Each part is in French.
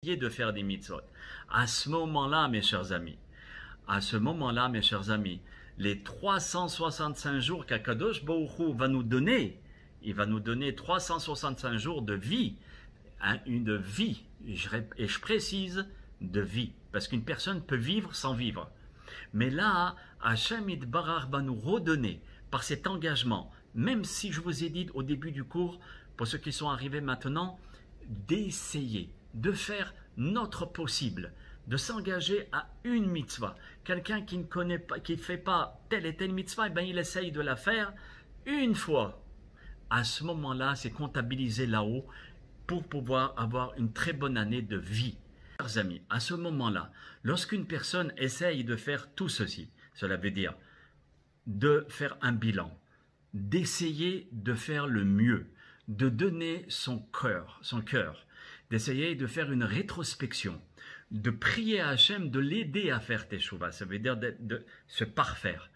d'essayer de faire des mitzvot. À ce moment-là, mes chers amis, les 365 jours qu'Akadosh Baruch Hu va nous donner, il va nous donner 365 jours de vie, une vie, et je précise de vie, parce qu'une personne peut vivre sans vivre. Mais là, Hachem Yitbarach va nous redonner par cet engagement, même si je vous ai dit au début du cours, pour ceux qui sont arrivés maintenant, d'essayer, de faire notre possible, de s'engager à une mitzvah. Quelqu'un qui ne connaît pas, qui ne fait pas telle et telle mitzvah, eh bien, il essaye de la faire une fois. À ce moment-là, c'est comptabilisé là-haut pour pouvoir avoir une très bonne année de vie. Chers amis, à ce moment-là, lorsqu'une personne essaye de faire tout ceci, cela veut dire de faire un bilan, d'essayer de faire le mieux, de donner son cœur, d'essayer de faire une rétrospection, de prier à Hachem, de l'aider à faire teshuva, ça veut dire de se parfaire.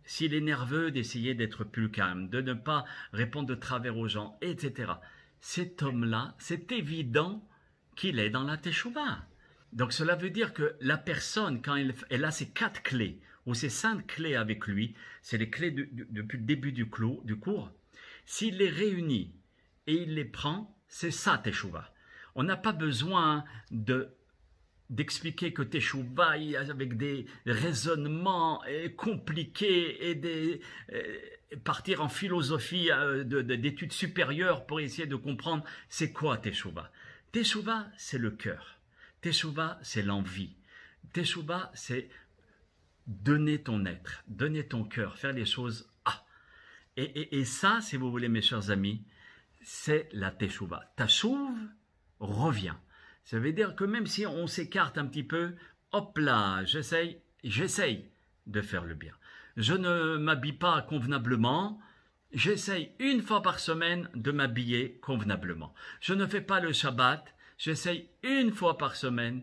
S'il est nerveux, d'essayer d'être plus calme, de ne pas répondre de travers aux gens, etc. Cet homme-là, c'est évident qu'il est dans la teshuva. Donc cela veut dire que la personne, quand elle a ces 4 clés, ou ces 5 clés avec lui, c'est les clés depuis le début du cours, s'il les réunit et il les prend, c'est ça teshuva. On n'a pas besoin d'expliquer que teshuva avec des raisonnements compliqués et partir en philosophie d'études supérieures pour essayer de comprendre c'est quoi teshuva. Teshuva, c'est le cœur. Teshuva, c'est l'envie. Teshuva, c'est donner ton être, donner ton cœur, faire les choses. Et ça, si vous voulez, mes chers amis, c'est la teshuva. Tashuv, revient. Ça veut dire que même si on s'écarte un petit peu, hop là, j'essaye de faire le bien. Je ne m'habille pas convenablement, j'essaye une fois par semaine de m'habiller convenablement. Je ne fais pas le Shabbat, j'essaye une fois par semaine,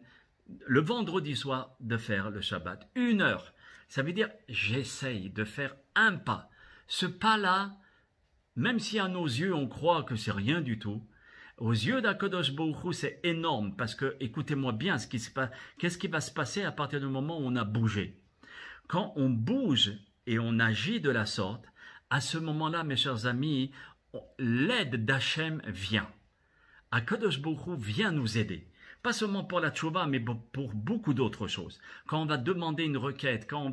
le vendredi soir, de faire le Shabbat. 1 heure. Ça veut dire, j'essaye de faire un pas. Ce pas-là, même si à nos yeux, on croit que c'est rien du tout, aux yeux d'Akadosh Baruch Hu, c'est énorme, parce que, écoutez-moi bien, qu'est-ce qui va se passer à partir du moment où on a bougé? Quand on bouge et on agit de la sorte, à ce moment-là, mes chers amis, l'aide d'Hachem vient. Akadosh Baruch Hu vient nous aider. Pas seulement pour la tchouva, mais pour beaucoup d'autres choses. Quand on va demander une requête, quand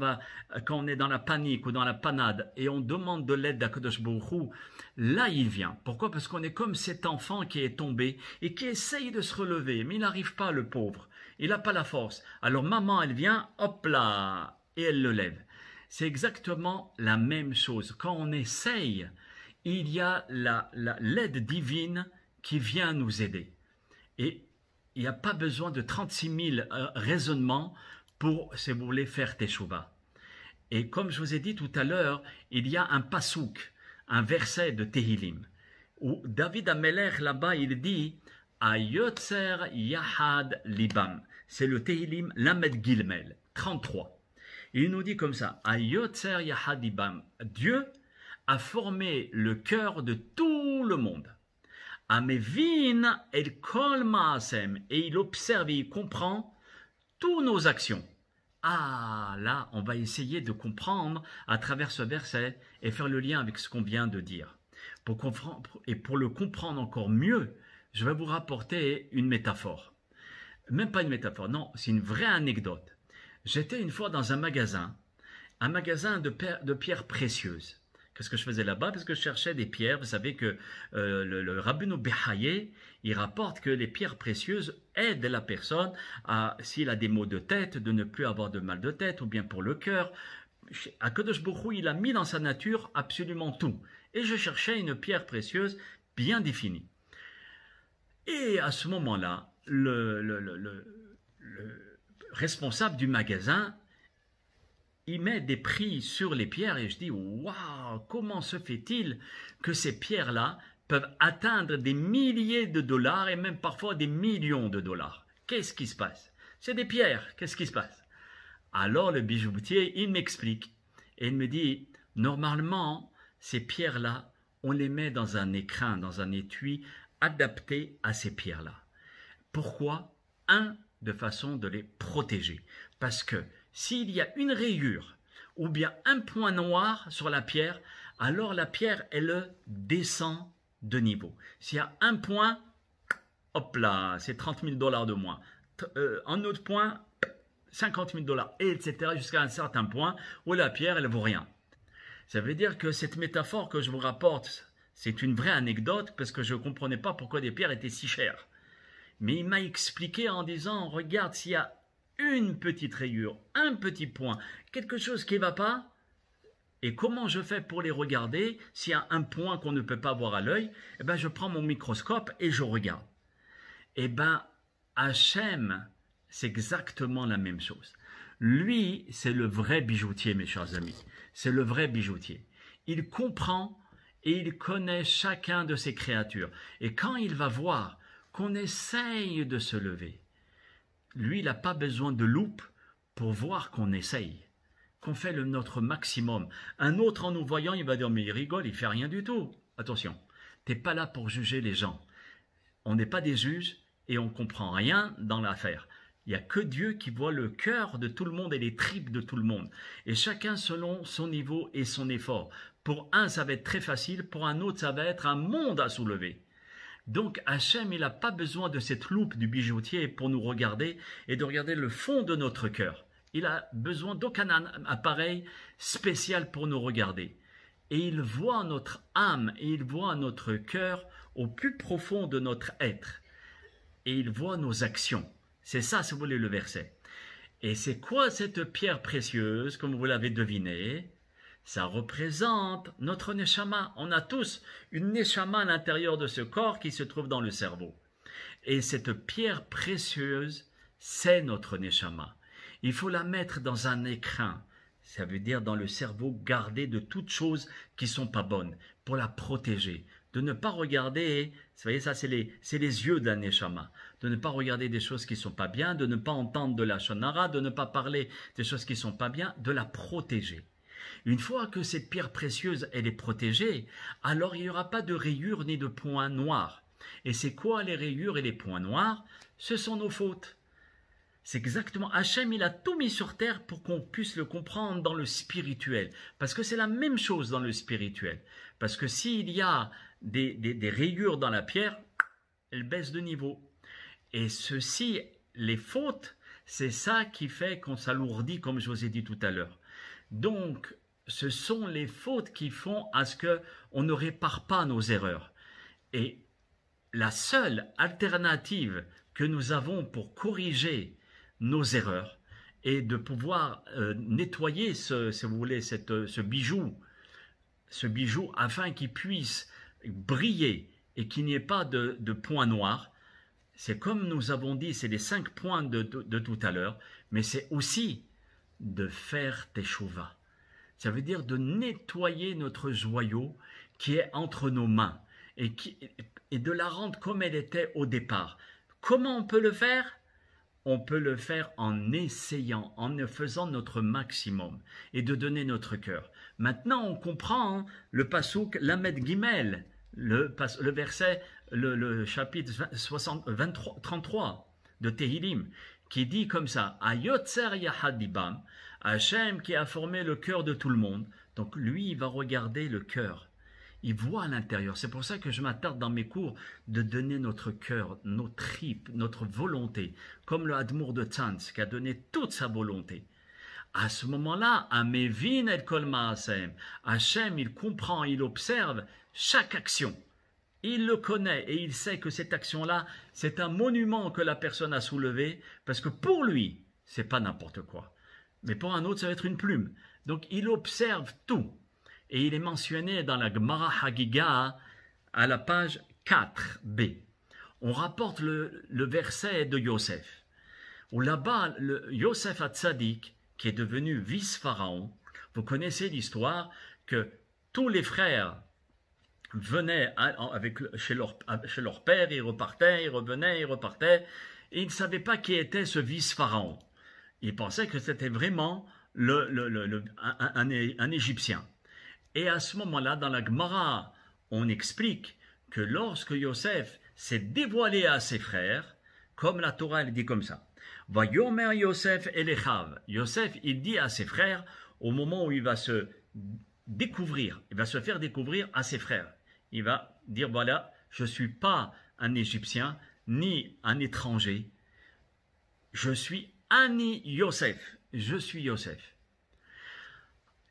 on est dans la panique ou dans la panade et on demande de l'aide d'Akadosh Baruch Hu, là il vient. Pourquoi? Parce qu'on est comme cet enfant qui est tombé et qui essaye de se relever, mais il n'arrive pas, le pauvre. Il n'a pas la force. Alors maman, elle vient, hop là, et elle le lève. C'est exactement la même chose. Quand on essaye, il y a l'aide divine qui vient nous aider. Et il n'y a pas besoin de 36 000 raisonnements pour, si vous voulez, faire teshuva. Et comme je vous ai dit tout à l'heure, il y a un pasouk, un verset de Tehillim, où David Amelech, là-bas, il dit « Ayotzer Yahad Libam ». C'est le Tehillim Lamed Gilmel, 33. Il nous dit comme ça « Ayotzer Yahad Libam ». Dieu a formé le cœur de tout le monde. Amevin el kol maasem, et il observe et il comprend toutes nos actions. Ah, là, on va essayer de comprendre à travers ce verset et faire le lien avec ce qu'on vient de dire. Pour le comprendre encore mieux, je vais vous rapporter une métaphore. Même pas une métaphore, non, c'est une vraie anecdote. J'étais une fois dans un magasin de pierres précieuses. Qu'est-ce que je faisais là-bas? Parce que je cherchais des pierres. Vous savez que le Rabbeinu Behaye, il rapporte que les pierres précieuses aident la personne à, s'il a des maux de tête, de ne plus avoir de mal de tête, ou bien pour le cœur. Akadosh Baruch Hu, il a mis dans sa nature absolument tout. Et je cherchais une pierre précieuse bien définie. Et à ce moment-là, le responsable du magasin, il met des prix sur les pierres et je dis « Waouh, comment se fait-il que ces pierres-là peuvent atteindre des milliers de dollars et même parfois des millions de dollars? Qu'est-ce qui se passe? C'est des pierres, qu'est-ce qui se passe ?» Alors le bijoutier, il m'explique et il me dit « Normalement, ces pierres-là, on les met dans un écrin, dans un étui adapté à ces pierres-là. Pourquoi? de façon de les protéger. Parce que s'il y a une rayure ou bien un point noir sur la pierre, alors la pierre, elle descend de niveau. S'il y a un point, hop là, c'est 30 000 $ de moins. Un autre point, 50 000 $, et etc. jusqu'à un certain point où la pierre, elle ne vaut rien. Ça veut dire que cette métaphore que je vous rapporte, c'est une vraie anecdote parce que je ne comprenais pas pourquoi des pierres étaient si chères. Mais il m'a expliqué en disant, regarde, s'il y a une petite rayure, un petit point, quelque chose qui ne va pas, et comment je fais pour les regarder? S'il y a un point qu'on ne peut pas voir à l'œil, eh ben je prends mon microscope et je regarde. Eh bien, Hachem, c'est exactement la même chose. Lui, c'est le vrai bijoutier, mes chers amis. C'est le vrai bijoutier. Il comprend et il connaît chacun de ses créatures. Et quand il va voir qu'on essaye de se lever, lui, il n'a pas besoin de loupe pour voir qu'on essaye, qu'on fait notre maximum. Un autre, en nous voyant, il va dire, mais il rigole, il fait rien du tout. Attention, tu n'es pas là pour juger les gens. On n'est pas des juges et on ne comprend rien dans l'affaire. Il n'y a que Dieu qui voit le cœur de tout le monde et les tripes de tout le monde. Et chacun selon son niveau et son effort. Pour un, ça va être très facile. Pour un autre, ça va être un monde à soulever. Donc Hachem, il n'a pas besoin de cette loupe du bijoutier pour nous regarder et de regarder le fond de notre cœur. Il a besoin d'aucun appareil spécial pour nous regarder. Et il voit notre âme et il voit notre cœur au plus profond de notre être. Et il voit nos actions. C'est ça, si vous voulez, le verset. Et c'est quoi cette pierre précieuse, comme vous l'avez deviné? Ça représente notre neshama. On a tous une neshama à l'intérieur de ce corps qui se trouve dans le cerveau. Et cette pierre précieuse, c'est notre neshama. Il faut la mettre dans un écrin. Ça veut dire dans le cerveau, garder de toutes choses qui ne sont pas bonnes, pour la protéger. De ne pas regarder, vous voyez ça c'est les yeux d'un neshama, de ne pas regarder des choses qui ne sont pas bien, de ne pas entendre de la shonara, de ne pas parler des choses qui ne sont pas bien, de la protéger. Une fois que cette pierre précieuse elle est protégée, alors il n'y aura pas de rayures ni de points noirs. Et c'est quoi les rayures et les points noirs? Ce sont nos fautes. C'est exactement, Hachem, il a tout mis sur terre pour qu'on puisse le comprendre dans le spirituel. Parce que c'est la même chose dans le spirituel. Parce que s'il y a des rayures dans la pierre, elle baisse de niveau. Et ceci, les fautes, c'est ça qui fait qu'on s'alourdit, comme je vous ai dit tout à l'heure. Donc, ce sont les fautes qui font à ce qu'on ne répare pas nos erreurs. Et la seule alternative que nous avons pour corriger nos erreurs et de pouvoir nettoyer si vous voulez, ce bijou afin qu'il puisse briller et qu'il n'y ait pas de points noirs. C'est comme nous avons dit, c'est les 5 points de tout à l'heure, mais c'est aussi de faire teshuva. Ça veut dire de nettoyer notre joyau qui est entre nos mains et de la rendre comme elle était au départ. Comment on peut le faire? On peut le faire en essayant, en faisant notre maximum et de donner notre cœur. Maintenant, on comprend le pasouk Lamed Gimel, le verset, le chapitre 33 de Tehillim, qui dit comme ça, Ayotzer Yahadibam, Hachem qui a formé le cœur de tout le monde. Donc lui, il va regarder le cœur. Il voit à l'intérieur. C'est pour ça que je m'attarde dans mes cours de donner notre cœur, nos tripes, notre volonté, comme le Admour de Tzantz qui a donné toute sa volonté. À ce moment-là, Amevin et Kol Maasem, Hachem, il comprend, il observe chaque action. Il le connaît et il sait que cette action-là, c'est un monument que la personne a soulevé, parce que pour lui, c'est pas n'importe quoi. Mais pour un autre, ça va être une plume. Donc, il observe tout. Et il est mentionné dans la Gemara Hagiga à la page 4b. On rapporte le verset de Yosef, où là-bas, Yosef Hatzadik, qui est devenu vice-pharaon, vous connaissez l'histoire que tous les frères venaient chez leur père, ils repartaient, ils revenaient, ils repartaient, et ils ne savaient pas qui était ce vice-pharaon. Ils pensaient que c'était vraiment un Égyptien. Et à ce moment-là, dans la Gemara, on explique que lorsque Yosef s'est dévoilé à ses frères, comme la Torah elle dit comme ça. Vayomer Yosef elechav. Yosef, il dit à ses frères, au moment où il va se découvrir, il va se faire découvrir à ses frères. Il va dire, voilà, je ne suis pas un Égyptien, ni un étranger. Je suis Ani Yosef. Je suis Yosef.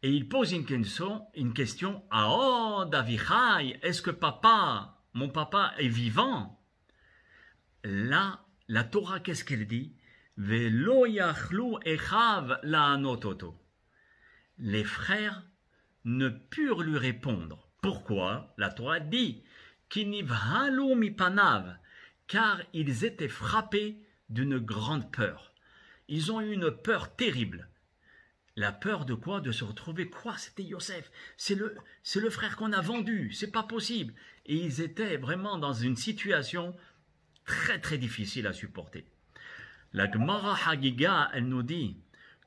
Et il pose une question. Ah, Davichai, est-ce que mon papa est vivant? Là, la Torah, qu'est-ce qu'elle dit? Velo yachlu echav la'anototo. Les frères ne purent lui répondre. Pourquoi? La Torah dit Kinivhalu mipanav, car ils étaient frappés d'une grande peur. Ils ont eu une peur terrible. La peur de quoi? De se retrouver quoi? C'était Yosef. C'est le frère qu'on a vendu. C'est pas possible. Et ils étaient vraiment dans une situation très très difficile à supporter. La Gemara Hagiga, elle nous dit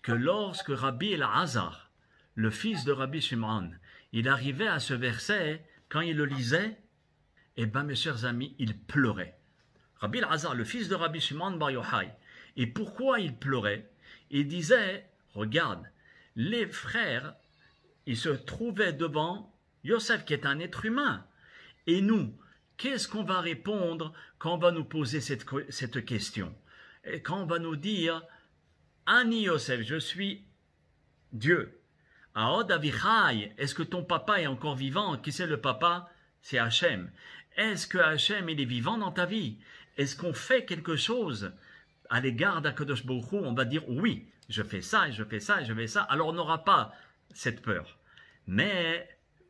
que lorsque Rabbi Elazar, le fils de Rabbi Shimon, il arrivait à ce verset, quand il le lisait, eh bien mes chers amis, il pleurait. Rabbi Elazar, le fils de Rabbi Shimon Bar Yochai. Et pourquoi il pleurait? Il disait, regarde, les frères, ils se trouvaient devant Yosef qui est un être humain. Et nous, qu'est-ce qu'on va répondre quand on va nous poser cette question? Et quand on va nous dire, Ani Yosef, je suis Dieu. Aod Avichai, est-ce que ton papa est encore vivant? Qui c'est le papa? C'est Hachem. Est-ce que Hachem il est vivant dans ta vie? Est-ce qu'on fait quelque chose à l'égard d'Akadosh Baruch Hu? On va dire oui, je fais ça, et je fais ça, et je fais ça. Alors on n'aura pas cette peur. Mais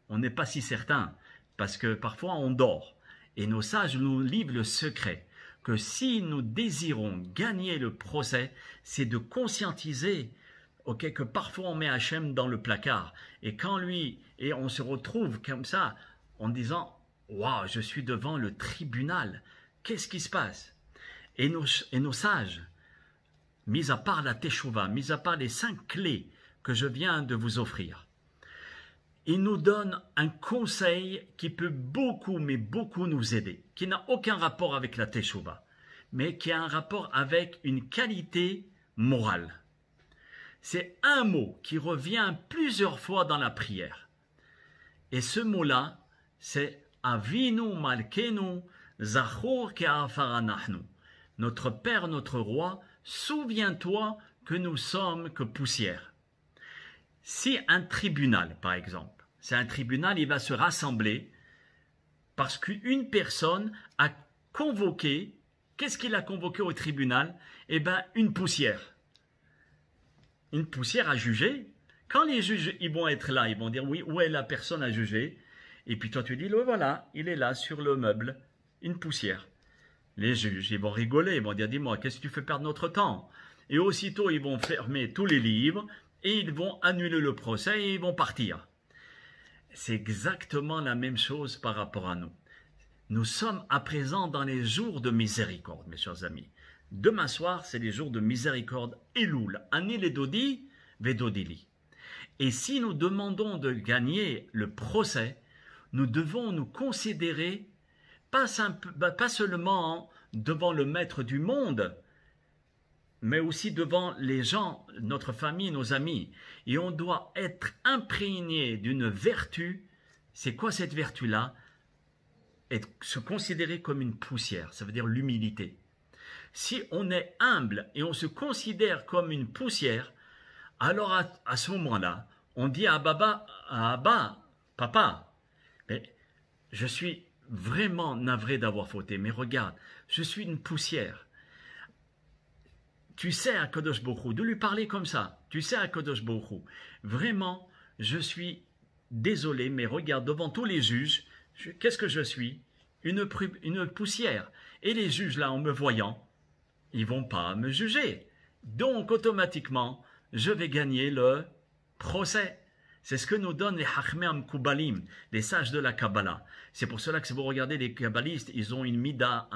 on n'est pas si certain, parce que parfois on dort. Et nos sages nous livrent le secret que si nous désirons gagner le procès, c'est de conscientiser que parfois on met Hachem dans le placard. Et quand et on se retrouve comme ça en disant « Waouh, je suis devant le tribunal, qu'est-ce qui se passe ?» Et nos sages, mis à part la Teshuvah, mis à part les 5 clés que je viens de vous offrir, ils nous donnent un conseil qui peut beaucoup, mais beaucoup nous aider, qui n'a aucun rapport avec la Teshuvah, mais qui a un rapport avec une qualité morale. C'est un mot qui revient plusieurs fois dans la prière. Et ce mot-là, c'est Avinu Malkenu Zachor Ke'afaranachnu. Notre Père, notre Roi, souviens-toi que nous sommes que poussière. Si un tribunal, par exemple, c'est un tribunal, il va se rassembler parce qu'une personne a convoqué, qu'est-ce qu'il a convoqué au tribunal? Eh bien, une poussière. Une poussière à juger. Quand les juges ils vont être là, ils vont dire oui, où est la personne à juger? Et puis toi tu dis, le voilà, il est là sur le meuble, une poussière. Les juges, ils vont rigoler, ils vont dire, dis-moi, qu'est-ce que tu fais perdre notre temps? Et aussitôt, ils vont fermer tous les livres et ils vont annuler le procès et ils vont partir. C'est exactement la même chose par rapport à nous. Nous sommes à présent dans les jours de miséricorde, mes chers amis. Demain soir, c'est les jours de miséricorde Elul, Ani Ledodi, Vedodili. Et si nous demandons de gagner le procès, nous devons nous considérer pas seulement devant le maître du monde, mais aussi devant les gens, notre famille, nos amis. Et on doit être imprégné d'une vertu. C'est quoi cette vertu-là? Se considérer comme une poussière, ça veut dire l'humilité. Si on est humble et on se considère comme une poussière, alors à ce moment-là, on dit à Abba, papa, mais je suis vraiment navré d'avoir fauté, mais regarde, je suis une poussière. Tu sais à Kadosh Baruch Hu, de lui parler comme ça, tu sais à Kadosh Baruch Hu, vraiment, je suis désolé, mais regarde, devant tous les juges, qu'est-ce que je suis? Une poussière. Et les juges, là, en me voyant, ils vont pas me juger. Donc, automatiquement, je vais gagner le procès. C'est ce que nous donnent les Hachmei Kubalim, les sages de la Kabbalah. C'est pour cela que si vous regardez les kabbalistes, ils ont une mida,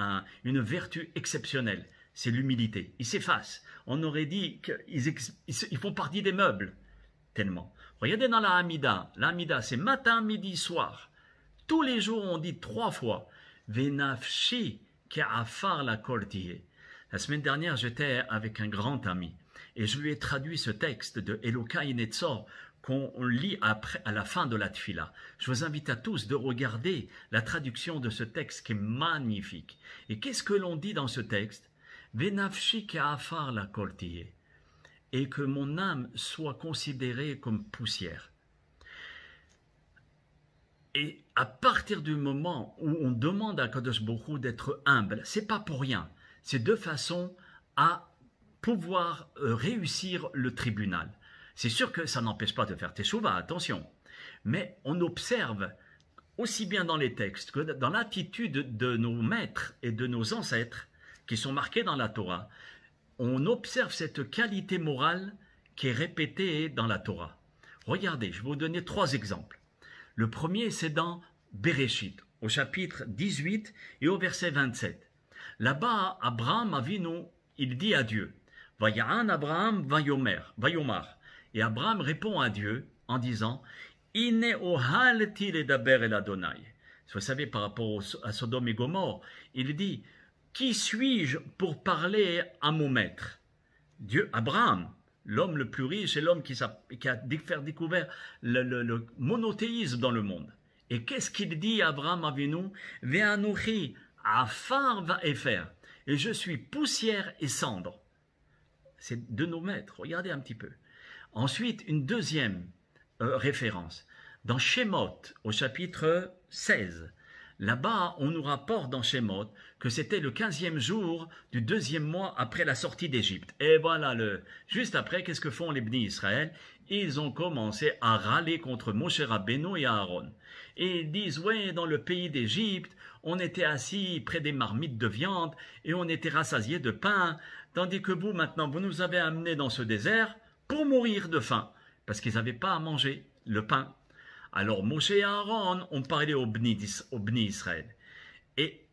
une vertu exceptionnelle. C'est l'humilité. Ils s'effacent. On aurait dit qu'ils font partie des meubles. Tellement. Regardez dans la Hamida. La Hamida, c'est matin, midi, soir. Tous les jours, on dit 3 fois. Venafshi ke'afar la koltihe. La semaine dernière, j'étais avec un grand ami et je lui ai traduit ce texte de Elokai Netzor qu'on lit après, à la fin de la Tfila. Je vous invite à tous de regarder la traduction de ce texte qui est magnifique. Et qu'est-ce que l'on dit dans ce texte? Venafshi ke'afar la koltiye, et que mon âme soit considérée comme poussière. Et à partir du moment où on demande à Kadosh Baruch Hu d'être humble, c'est pas pour rien. C'est de façon à pouvoir réussir le tribunal. C'est sûr que ça n'empêche pas de faire teshuva, attention. Mais on observe, aussi bien dans les textes que dans l'attitude de nos maîtres et de nos ancêtres, qui sont marqués dans la Torah, on observe cette qualité morale qui est répétée dans la Torah. Regardez, je vais vous donner 3 exemples. Le premier, c'est dans Bereshit, au chapitre 18 et au verset 27. Là-bas, Abraham Avinu, il dit à Dieu, « Vaya'an Abraham vayomar » Et Abraham répond à Dieu en disant « Ine ohalti ledaber el Adonai » Vous savez, par rapport à Sodome et Gomorrhe, il dit « Qui suis-je pour parler à mon maître ?» Dieu, Abraham, l'homme le plus riche et l'homme qui a découvert le monothéisme dans le monde. Et qu'est-ce qu'il dit Abraham Avinu? « Ve'anochi afar va'efer » Et je suis poussière et cendre. C'est de nos maîtres, regardez un petit peu. Ensuite, une deuxième référence. Dans Shemot, au chapitre 16, là-bas, on nous rapporte dans Shemot que c'était le 15e jour du 2e mois après la sortie d'Égypte. Et voilà, juste après, qu'est-ce que font les Bnei Israël? Ils ont commencé à râler contre Moshe Rabbeinu et Aaron. Et ils disent, ouais, dans le pays d'Égypte, on était assis près des marmites de viande et on était rassasiés de pain, tandis que vous, maintenant, vous nous avez amenés dans ce désert pour mourir de faim, parce qu'ils n'avaient pas à manger le pain. Alors Moshe et Aaron ont parlé aux Bnei Israël. Et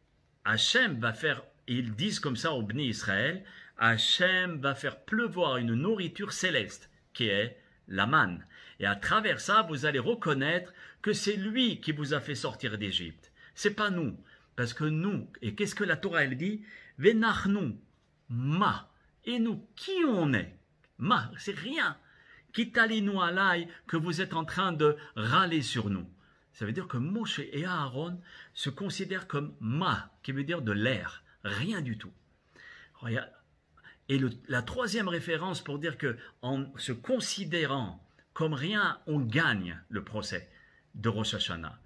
Hachem va faire, ils disent comme ça aux Bnei Israël, Hachem va faire pleuvoir une nourriture céleste, qui est la manne. Et à travers ça, vous allez reconnaître que c'est lui qui vous a fait sortir d'Égypte. C'est pas nous. Parce que nous, et qu'est-ce que la Torah elle dit? Venachnu, ma. Et nous, qui on est? Ma, c'est rien. Kitalinu alai, que vous êtes en train de râler sur nous. Ça veut dire que Moshe et Aaron se considèrent comme ma, qui veut dire de l'air, rien du tout. Et la troisième référence pour dire que en se considérant comme rien, on gagne le procès de Rosh Hashanah.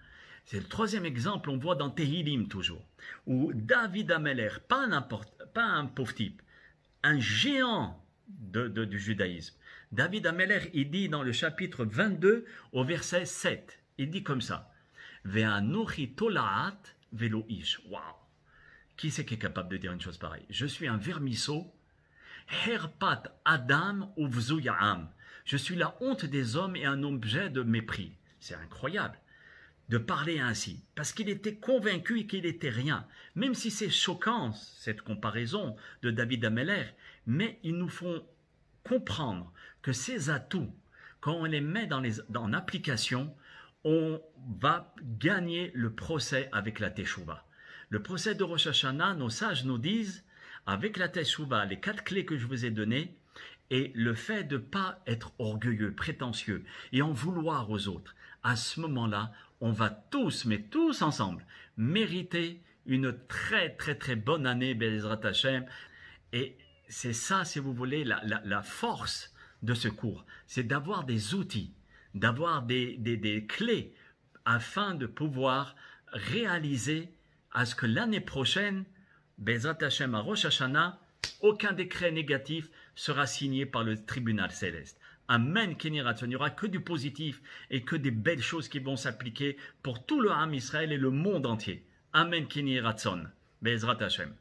C'est le troisième exemple, on voit dans Tehilim toujours, où David Ameler, pas un pauvre type, un géant du judaïsme. David Ameler, il dit dans le chapitre 22 au verset 7, il dit comme ça, Ve'anochi tolaat velo ish. Waouh! Qui c'est qui est capable de dire une chose pareille? Je suis un vermisseau, herpat adam uvzuyam. Je suis la honte des hommes et un objet de mépris. C'est incroyable de parler ainsi, parce qu'il était convaincu qu'il n'était rien, même si c'est choquant, cette comparaison de David Ameler, mais ils nous font comprendre que ces atouts, quand on les met en application, on va gagner le procès avec la Teshuvah. Le procès de Rosh Hashanah, nos sages nous disent, avec la Teshuvah, les 4 clés que je vous ai données, et le fait de ne pas être orgueilleux, prétentieux, et en vouloir aux autres, à ce moment-là, on va tous, mais tous ensemble, mériter une très très très bonne année, Be'ezrat Hashem. Et c'est ça, si vous voulez, la force de ce cours, c'est d'avoir des outils, d'avoir des clés afin de pouvoir réaliser à ce que l'année prochaine, Be'ezrat Hashem à Rosh Hashanah, aucun décret négatif sera signé par le tribunal céleste. Amen, Kenny Ratson. Il n'y aura que du positif et que des belles choses qui vont s'appliquer pour tout le Ham Israël et le monde entier. Amen, Kenny Ratson. Be'ezrat Hashem.